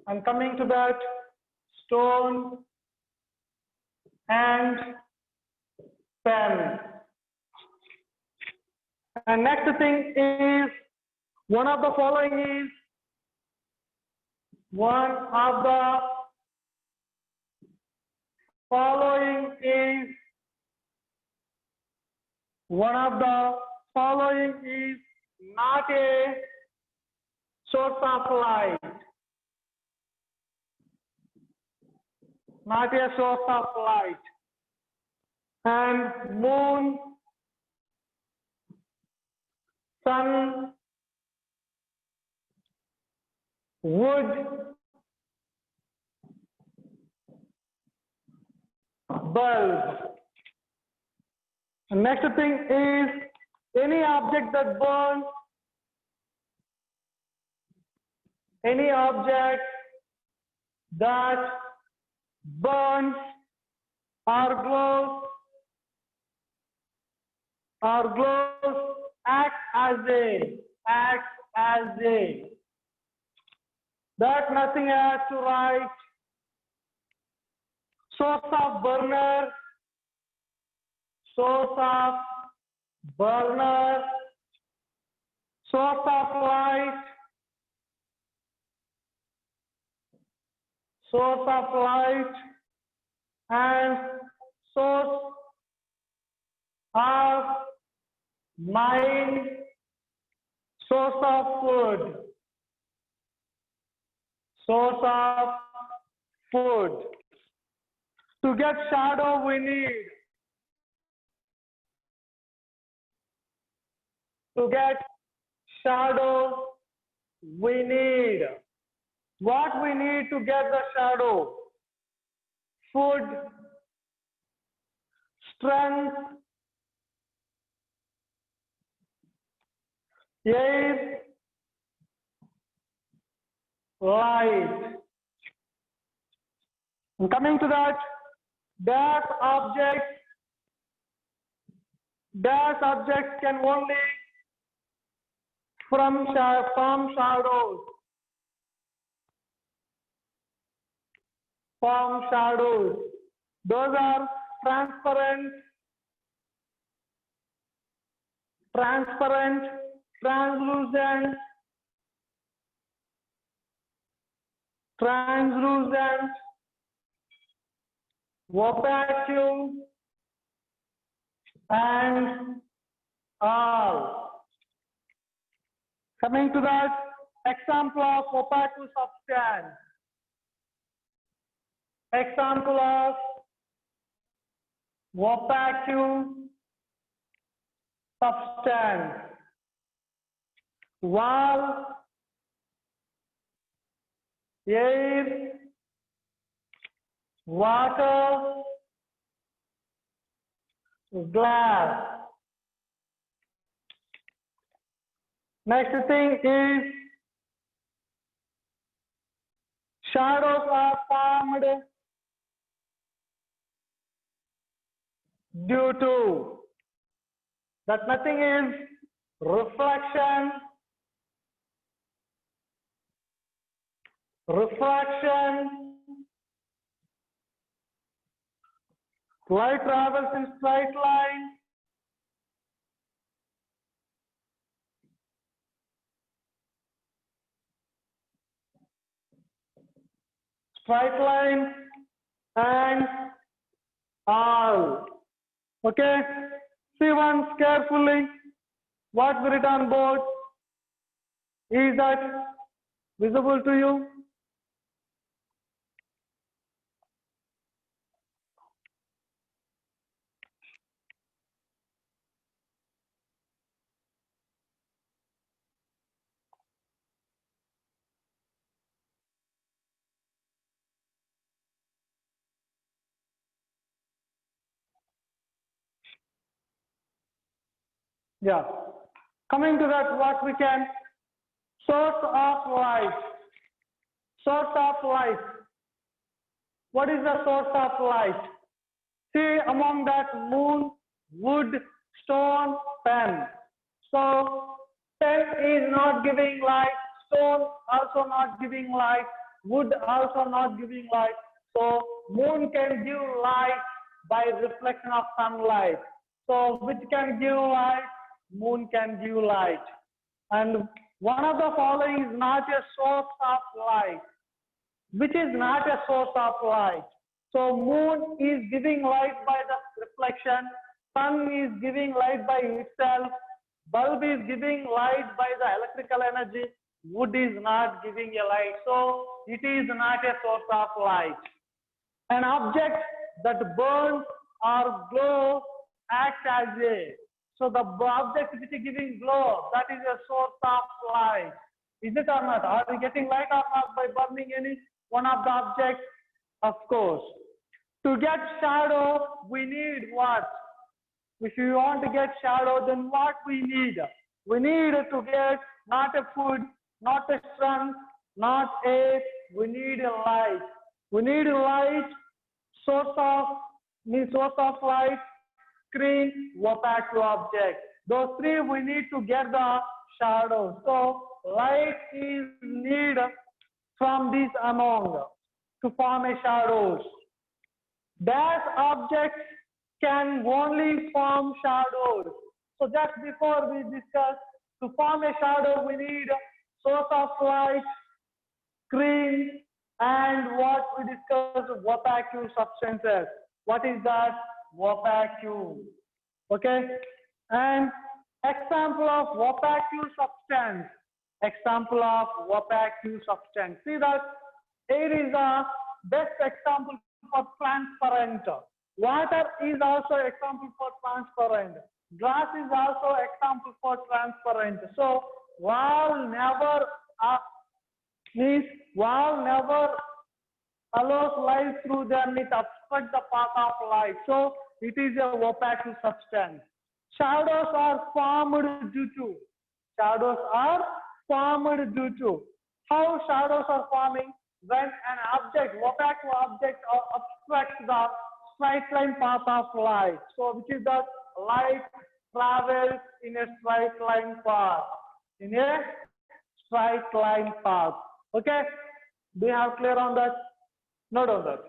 And coming to that, stone and pen. And next thing is, one of the following is, one of the following is, one of the following is not a source of light. Not a source of light. And moon, sun, wood, bulb. And next thing is any object that burns, any object that burns or glows act as a that nothing has to write. Source of burner, source of burner, source of light, source of light, and source of mind, source of food, source of food. To get shadow, we need. To get shadow, we need. What we need to get the shadow? Food, strength, air, light. And coming to that, dash objects can only form shadows. Form shadows. Those are transparent, translucent, opaque, and all. Coming to that, example of opaque substance. Example of opaque substance. Wall, air, water, glass. Next thing is shadows are formed due to that nothing is reflection, light travels in straight line, and all. Okay, see once carefully what we written on board. Is that visible to you? Yeah. Coming to that, what we can, source of light. Source of light. What is the source of light? See among that moon, wood, stone, pen. So pen is not giving light, stone also not giving light, wood also not giving light. So moon can give light by reflection of sunlight. So which can give light? Moon can give light. And one of the following is not a source of light. Which is not a source of light. So moon is giving light by the reflection, sun is giving light by itself, bulb is giving light by the electrical energy, wood is not giving a light. So it is not a source of light. An object that burns or glows acts as a. So the object which is giving glow, that is a source of light. Is it or not? Are we getting light or not by burning any one of the objects? Of course. To get shadow, we need what? If you want to get shadow, then what we need? We need to get not a food, not a sun, not air. We need a light. We need light, source of light, screen, opaque object. Those three we need to get the shadow. So light is needed from this among to form a shadows. Dash objects can only form shadows. So just before we discussed, to form a shadow we need source of light, screen, and what we discussed, opaque substances. What is that? Opaque. Okay? And example of opaque substance. Example of opaque substance. See that air is the best example for transparent. Water is also example for transparent. Glass is also example for transparent. So wall never means wall never allows light through them, it obstructs the path of light. So it is a opaque substance. Shadows are formed due to. Shadows are formed due to. How shadows are forming? When an object, opaque object obstructs the straight line path of light. So which is that light travels in a straight line path. In a straight line path. Okay? Do you have clear on that? Note on that.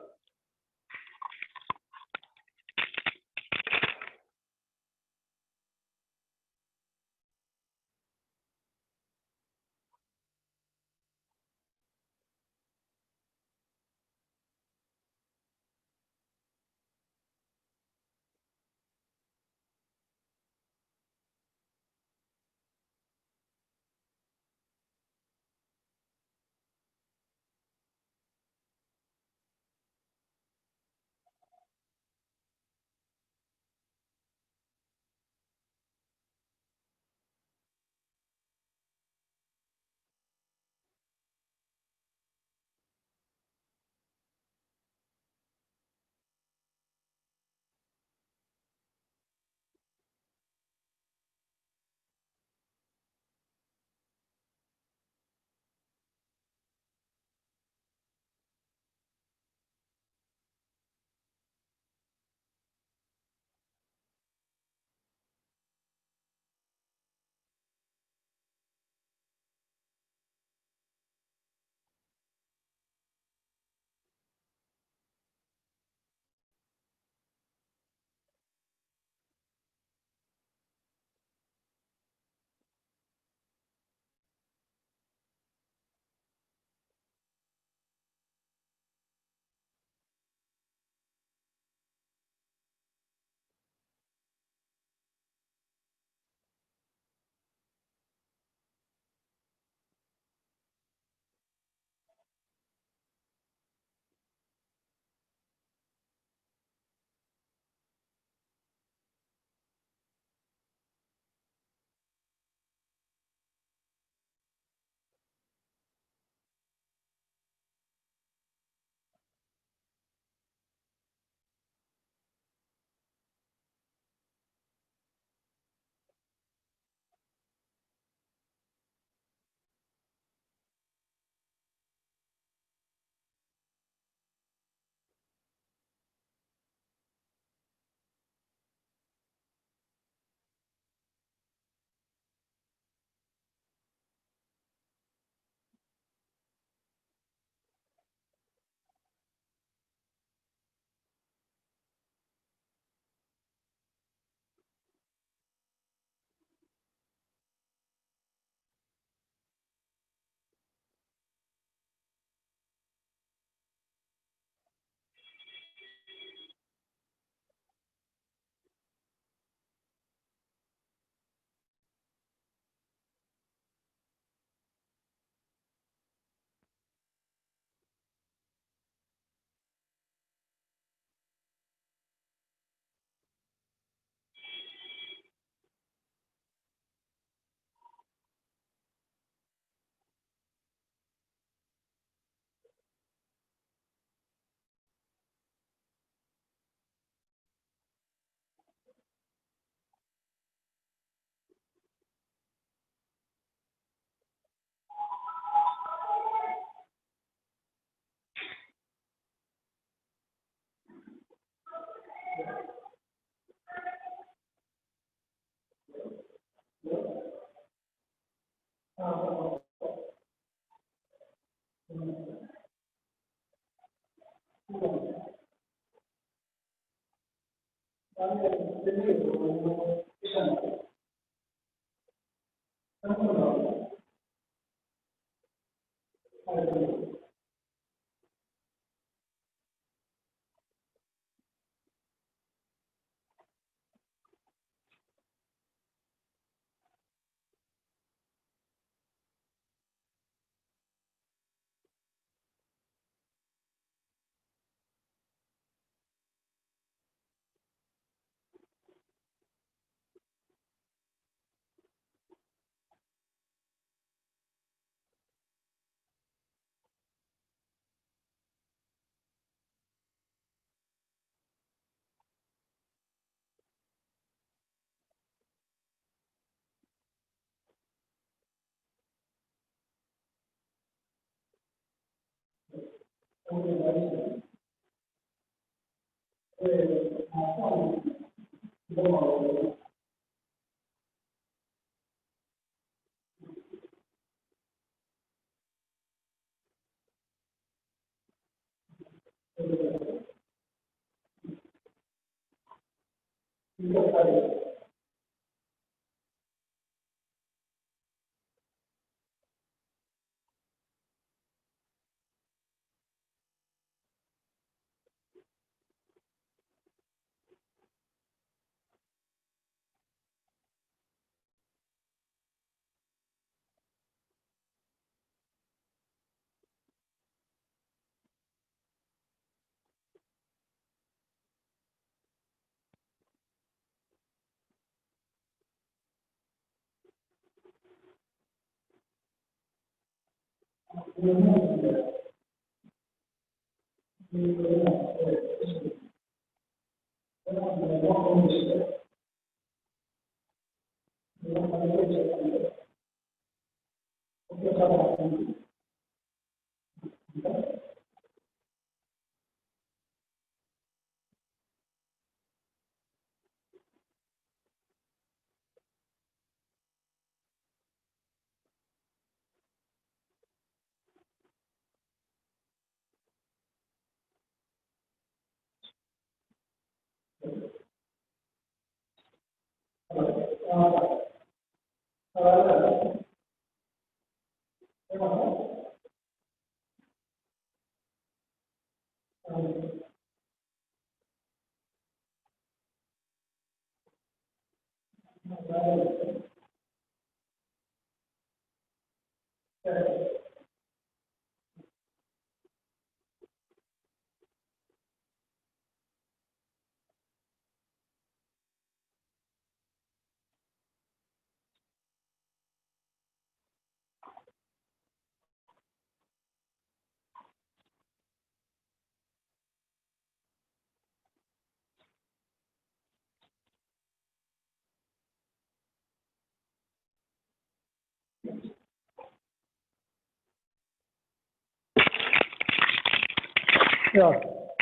Yeah,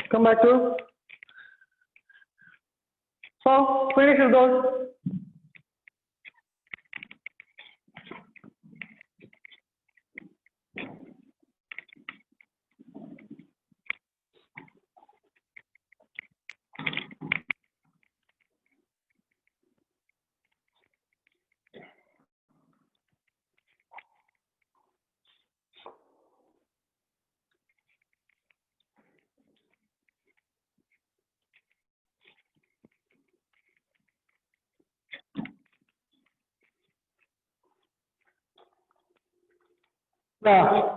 come back to. So finish those. Yeah.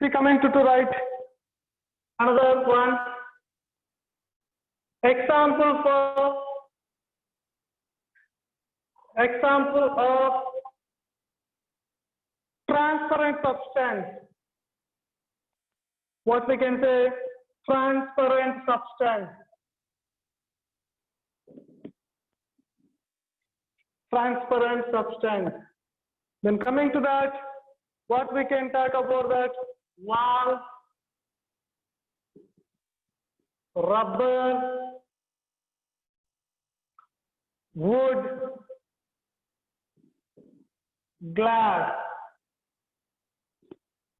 See, coming to right. Another one. Example of transparent substance. What we can say, transparent substance. Transparent substance. Then coming to that, what we can talk about that, wall, rubber, wood, glass,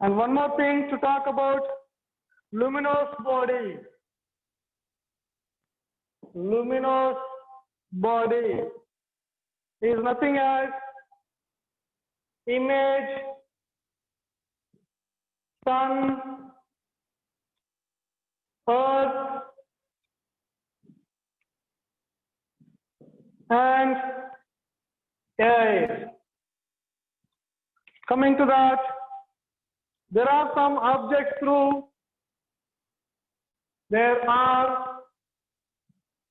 And one more thing to talk about luminous body. Luminous body is nothing as image, sun, earth, and air. Coming to that, there are some objects through. There are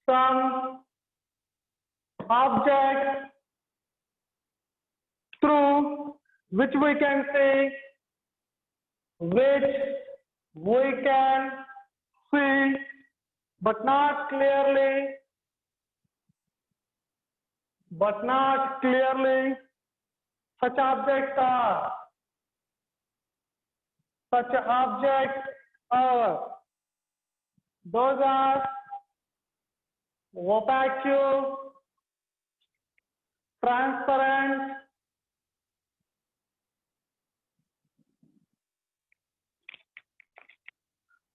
some objects through which we can see, but not clearly, Such objects are, those are opaque, transparent,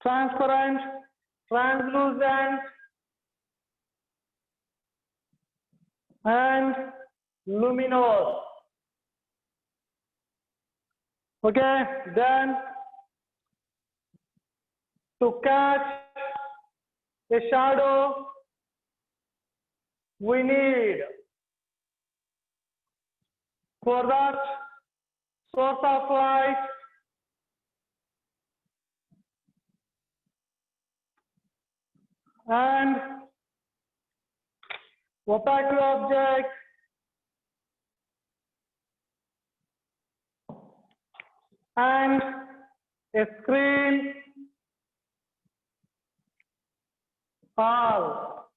translucent, and luminous. Okay, then to catch a shadow, we need for that source of light and opaque object and a screen all.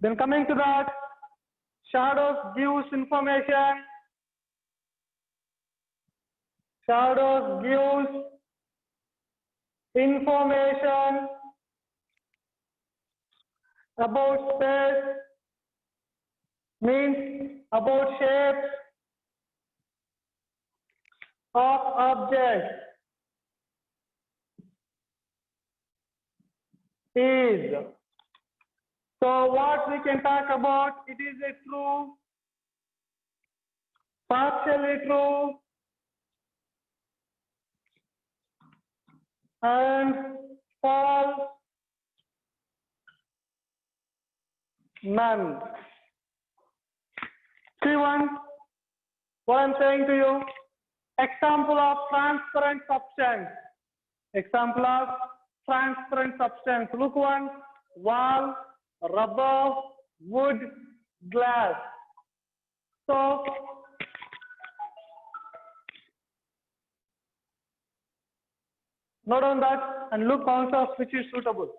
Then coming to that, shadows gives information. Shadows gives information about space, means about shapes of objects. Is. So what we can talk about, it is a true, partially true, and false, none. See what I'm saying to you. Example of transparent substance. Example of transparent substance. Look one, wall, rubber, wood, glass. So note on that and look also which is suitable.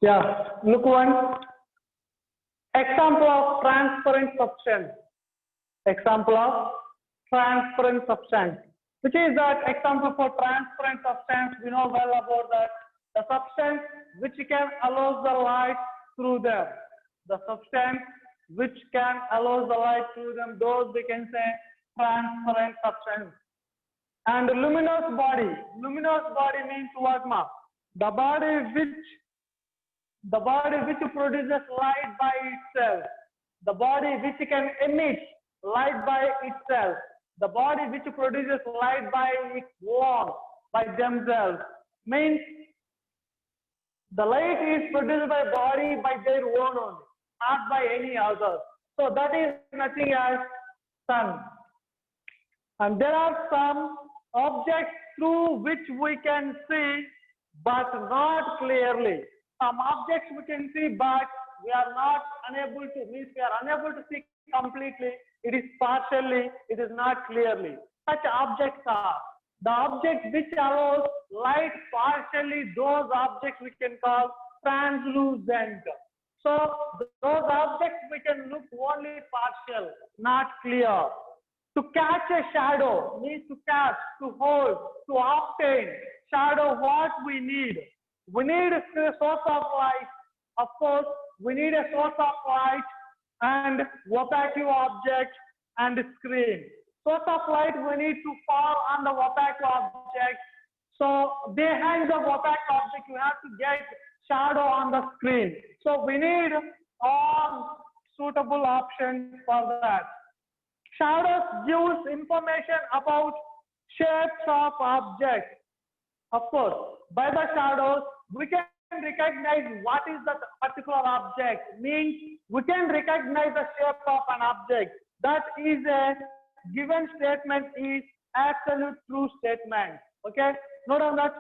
Yeah, look one. Example of transparent substance. Example of transparent substance. Which is that example for transparent substance? We know well about that. The substance which can allow the light through them. The substance which can allow the light through them. Those we can say transparent substance. And luminous body. Luminous body means what, ma? The body which produces light by itself, the body which can emit light by itself, the body which produces light by its own, by themselves, means the light is produced by body by their own only, not by any other. So that is nothing as sun. And there are some objects through which we can see, but not clearly. Some objects we can see, but we are not unable to, means we are unable to see completely. It is partially, it is not clearly. Such objects are the objects which allows light partially, those objects we can call translucent. So those objects we can look only partial, not clear. To catch a shadow means to catch, to hold, to obtain shadow, what we need? We need a source of light. Of course, we need a source of light and opaque object and screen. Source of light we need to fall on the opaque object. So behind the opaque object, you have to get shadow on the screen. So we need all suitable options for that. Shadows gives information about shapes of objects. Of course, by the shadows, we can recognize what is the particular object. Means we can recognize the shape of an object. That is a given statement is absolute true statement. Okay, note on that.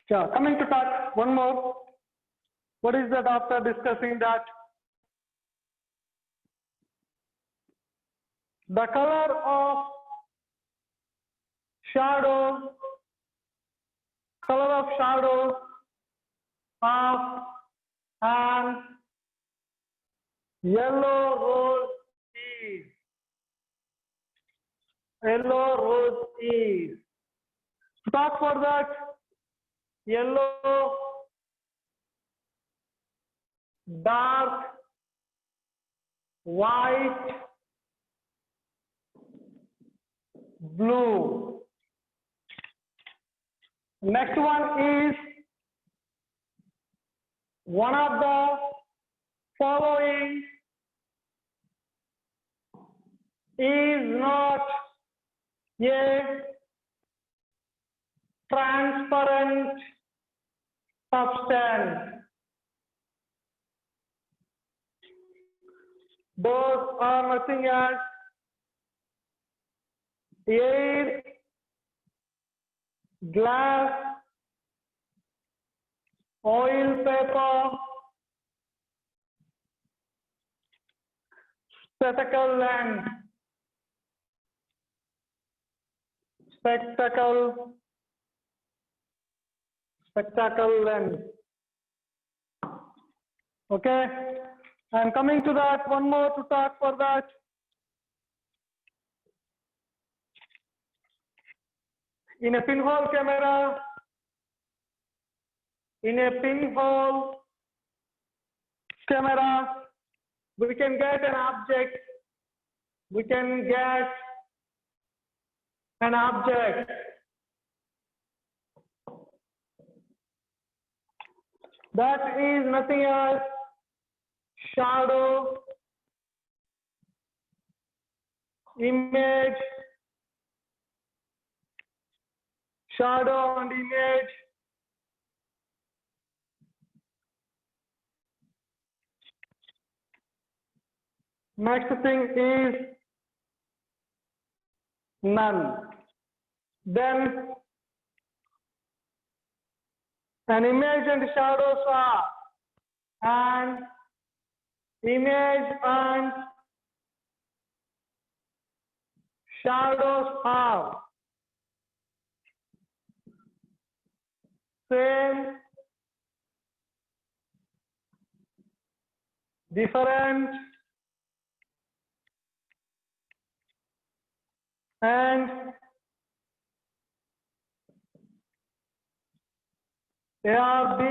Yeah, coming to talk one more. What is that after discussing that? The color of shadow, of an yellow rose is. Yellow rose is. To talk for that, yellow, dark, white, blue. Next one is one of the following is not a transparent substance. Those are nothing as air, glass, oil paper, spectacle lens, spectacle lens. Okay, and coming to that, one more to talk for that. In a pinhole camera, we can get an object. That is nothing else shadow, image, shadow and image. Next thing is none. Then an image and shadows are, and image and shadows are same, different, and ARB,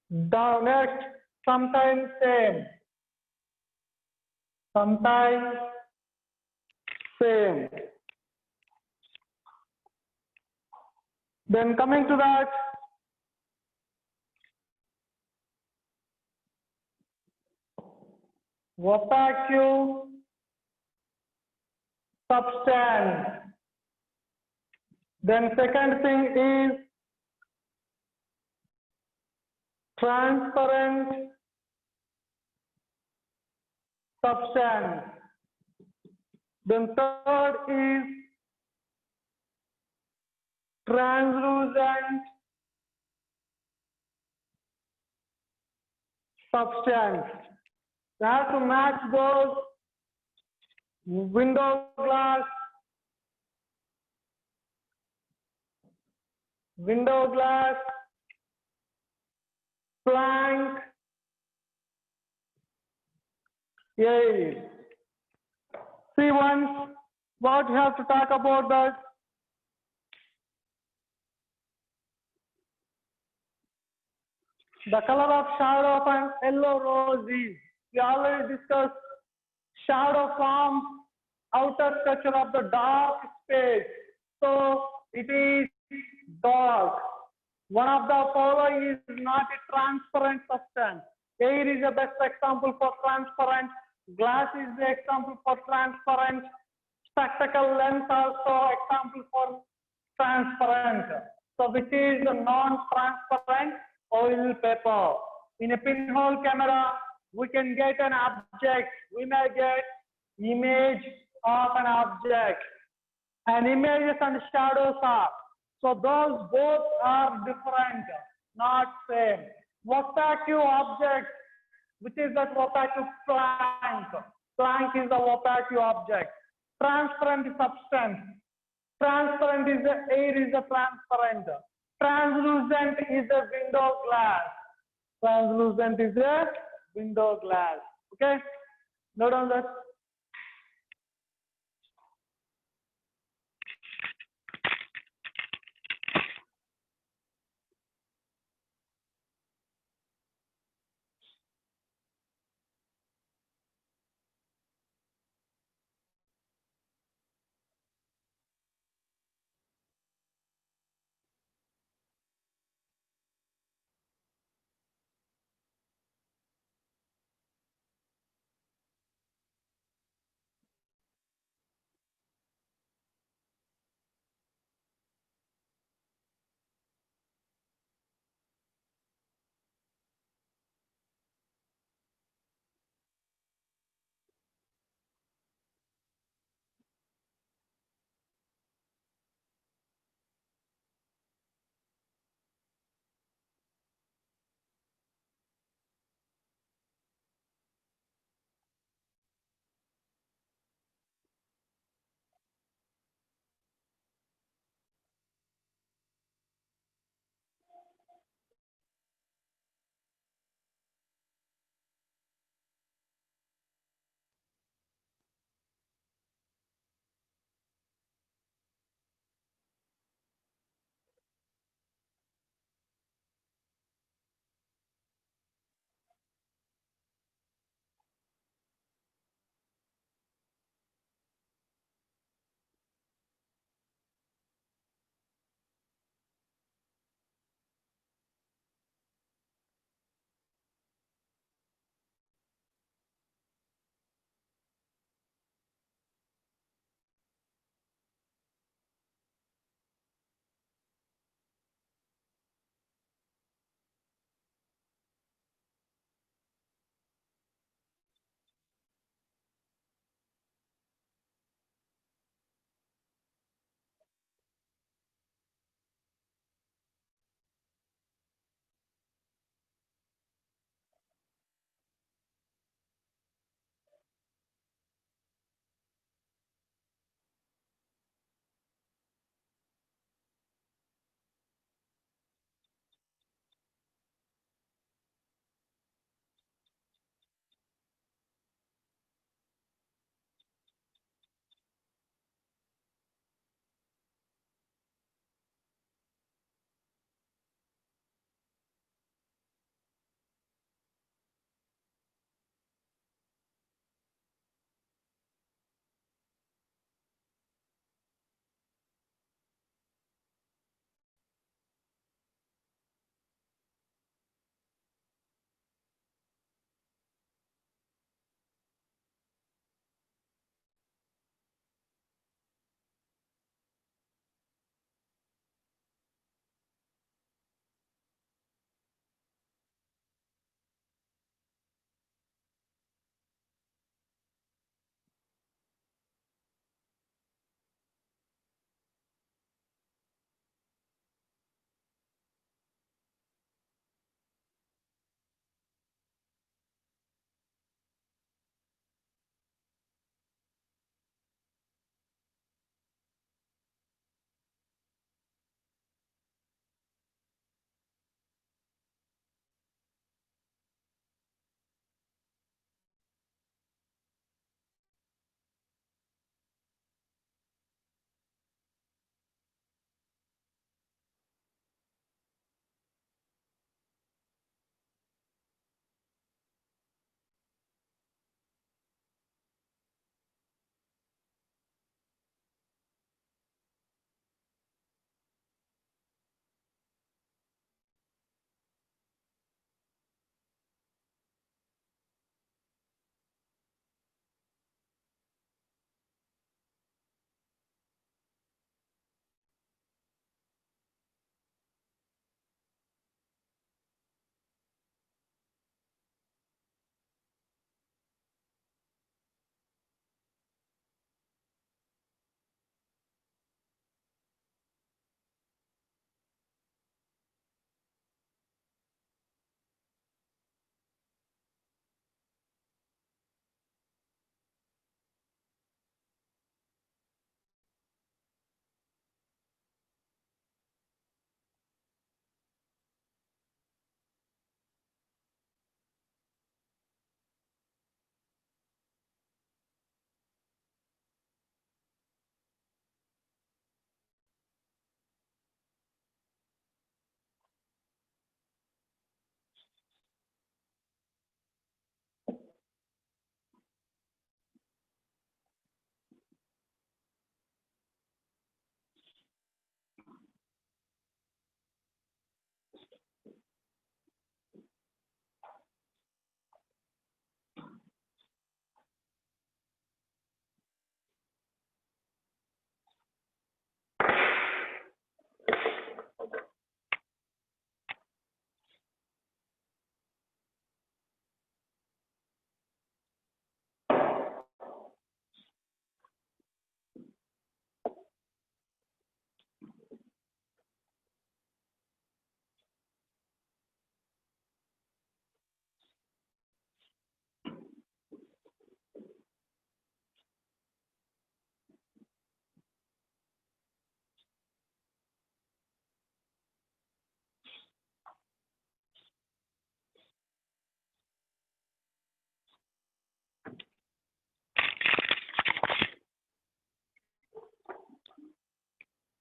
the next, sometimes same. Then coming to that, opaque substance. Then second thing is transparent substance. Then third is translucent substance. You have to match those window glass, plank, air. See once what you have to talk about that. The color of shadow of an yellow rose is, we already discussed, shadow forms outer structure of the dark space. So it is dark. One of the following is not a transparent substance. Air is the best example for transparent. Glass is the example for transparent. Spectacle lens also example for transparent. So which is the non-transparent? Oil paper. In a pinhole camera, we can get an object. We may get image of an object. And images and shadows are So those both are different, not same. Opaque object, which is that opaque plank. Plank is the opaque object. Transparent substance. Transparent is the air is the transparent. Translucent is the window glass. Translucent is the window glass. Okay? Note on that.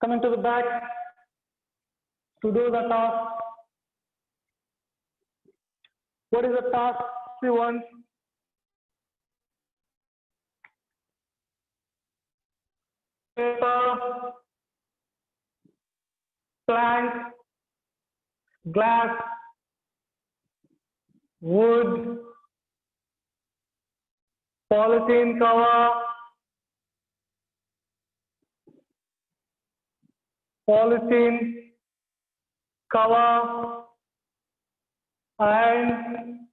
Coming to the back to do the task. What is the task you want? Paper, plank, glass, wood, polythene cover, and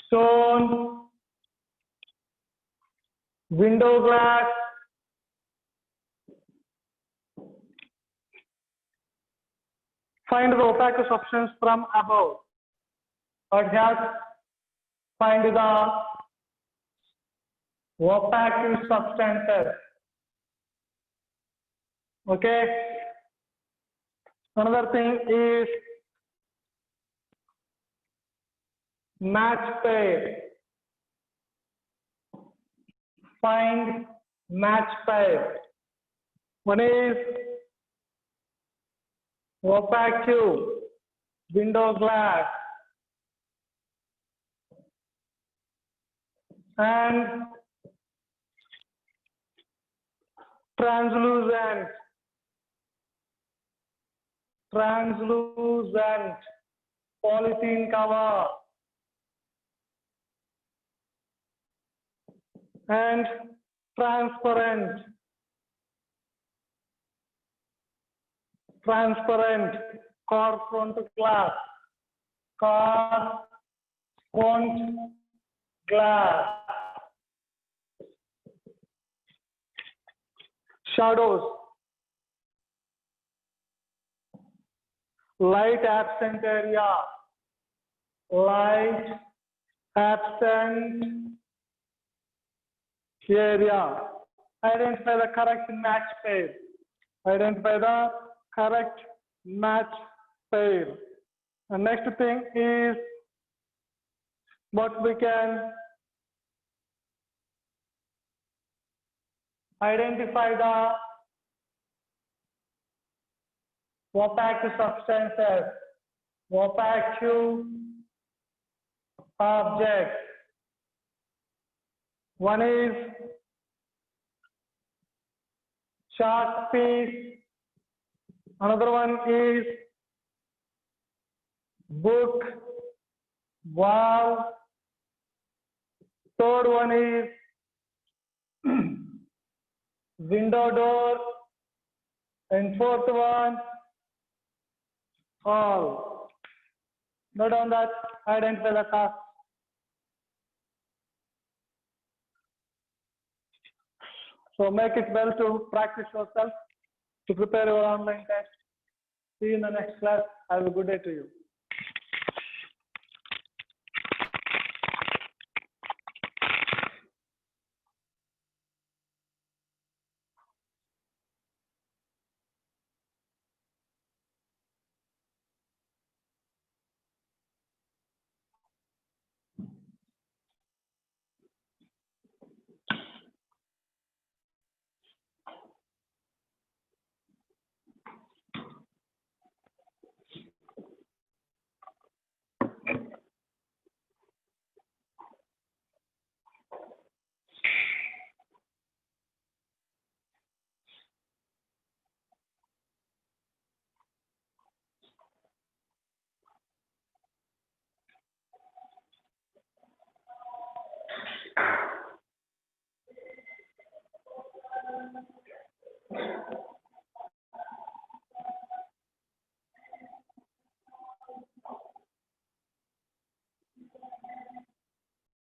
stone, window glass, find the opaque substance from above. Or has find the opaque substances. Okay. Another thing is match pair. Find match pair. One is opaque window glass and translucent polythene cover and transparent car front glass, shadows, light absent area, identify the correct match pair. The next thing is what we can identify the opaque substances, opaque objects. One is chalk piece, another one is book, wall, third one is window door, and fourth one, hall. Note on that, identify the task. So make it well to practice yourself to prepare your online test. See you in the next class. Have a good day to you.